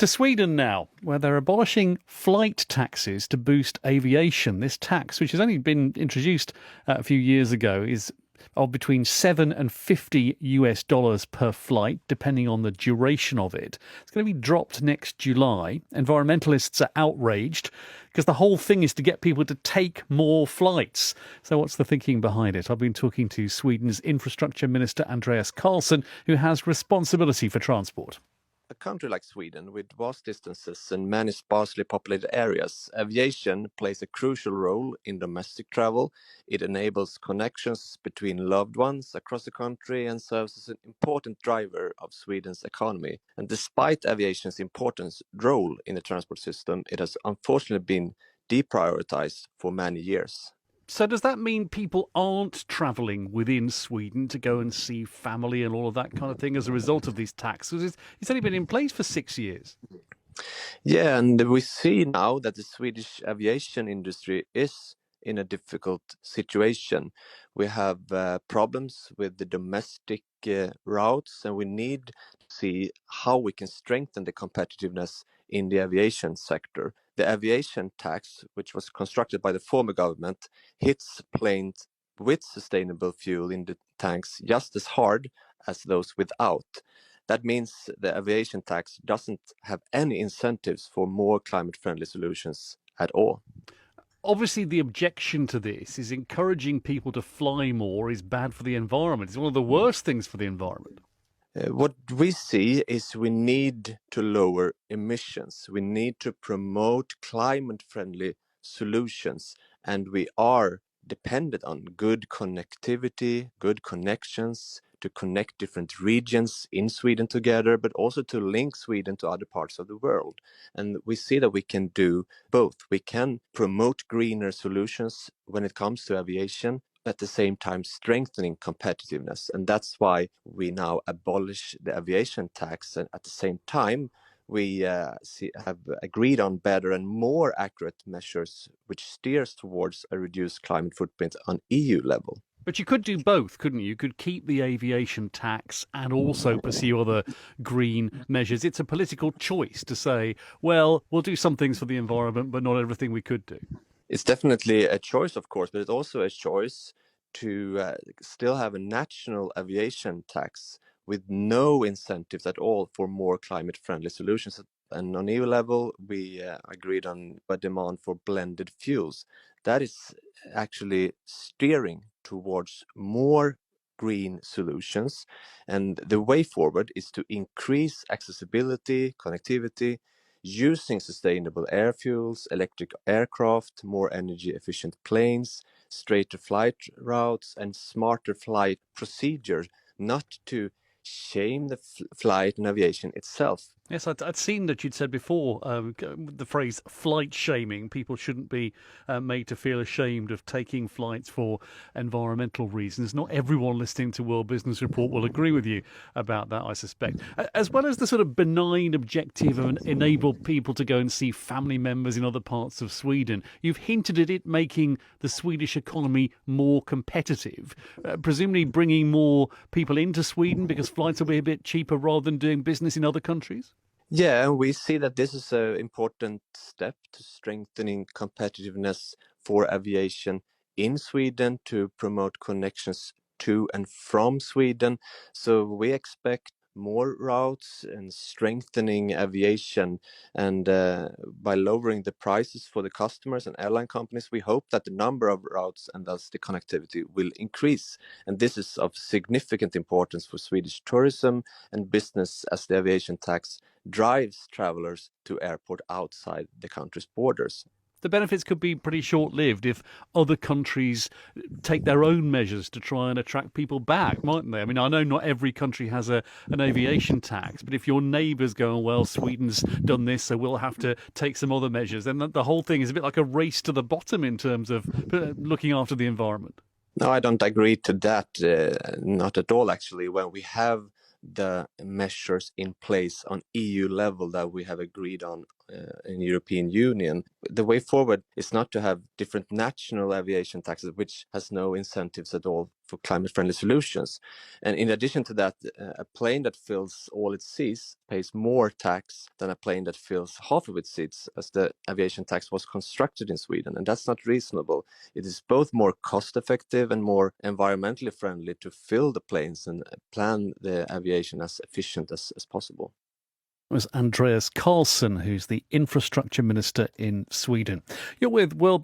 To Sweden now, where they're abolishing flight taxes to boost aviation. This tax, which has only been introduced a few years ago, is of between $7 and $50 per flight, depending on the duration of it. It's going to be dropped next July. Environmentalists are outraged because the whole thing is to get people to take more flights. So what's the thinking behind it? I've been talking to Sweden's Infrastructure Minister Andreas Carlson, who has responsibility for transport. A country like Sweden, with vast distances and many sparsely populated areas, aviation plays a crucial role in domestic travel. It enables connections between loved ones across the country and serves as an important driver of Sweden's economy. And despite aviation's important role in the transport system, it has unfortunately been deprioritized for many years. So does that mean people aren't travelling within Sweden to go and see family and all of that kind of thing as a result of these taxes? It's only been in place for 6 years. Yeah, and we see now that the Swedish aviation industry is in a difficult situation. We have problems with the domestic routes, and we need to see how we can strengthen the competitiveness in the aviation sector. The aviation tax, which was constructed by the former government, hits planes with sustainable fuel in the tanks just as hard as those without. That means the aviation tax doesn't have any incentives for more climate-friendly solutions at all. Obviously, the objection to this is encouraging people to fly more is bad for the environment. It's one of the worst things for the environment. What we see is we need to lower emissions. We need to promote climate-friendly solutions, and we are dependent on good connectivity, good connections to connect different regions in Sweden together, but also to link Sweden to other parts of the world. And we see that we can do both. We can promote greener solutions when it comes to aviation, at the same time strengthening competitiveness. And that's why we now abolish the aviation tax. And at the same time, we have agreed on better and more accurate measures which steers towards a reduced climate footprint on EU level. But you could do both, couldn't you? You could keep the aviation tax and also pursue other green measures. It's a political choice to say, well, we'll do some things for the environment, but not everything we could do. It's definitely a choice, of course, but it's also a choice to still have a national aviation tax with no incentives at all for more climate-friendly solutions. And on EU level, we agreed on a demand for blended fuels. That is actually steering towards more green solutions. And the way forward is to increase accessibility, connectivity, using sustainable air fuels, electric aircraft, more energy efficient planes, straighter flight routes, and smarter flight procedures, not to shame the flight and aviation itself. Yes, I'd seen that you'd said before the phrase flight shaming. People shouldn't be made to feel ashamed of taking flights for environmental reasons. Not everyone listening to World Business Report will agree with you about that, I suspect. As well as the sort of benign objective of enable people to go and see family members in other parts of Sweden, you've hinted at it making the Swedish economy more competitive, presumably bringing more people into Sweden because flights will be a bit cheaper rather than doing business in other countries. Yeah, and we see that this is an important step to strengthening competitiveness for aviation in Sweden to promote connections to and from Sweden. So we expect more routes and strengthening aviation. And by lowering the prices for the customers and airline companies, we hope that the number of routes and thus the connectivity will increase. And this is of significant importance for Swedish tourism and business, as the aviation tax drives travelers to airport outside the country's borders. The benefits could be pretty short-lived if other countries take their own measures to try and attract people back, mightn't they? I mean, I know not every country has an aviation tax, but if your neighbours go, well, Sweden's done this, so we'll have to take some other measures, then the whole thing is a bit like a race to the bottom in terms of looking after the environment. No, I don't agree to that. Not at all, actually. When we have the measures in place on EU level that we have agreed on in the European Union. The way forward is not to have different national aviation taxes, which has no incentives at all for climate-friendly solutions. And in addition to that, a plane that fills all its seats pays more tax than a plane that fills half of its seats, as the aviation tax was constructed in Sweden. And that's not reasonable. It is both more cost-effective and more environmentally friendly to fill the planes and plan the aviation as efficient as possible. It was Andreas Carlson, who's the infrastructure minister in Sweden. You're with World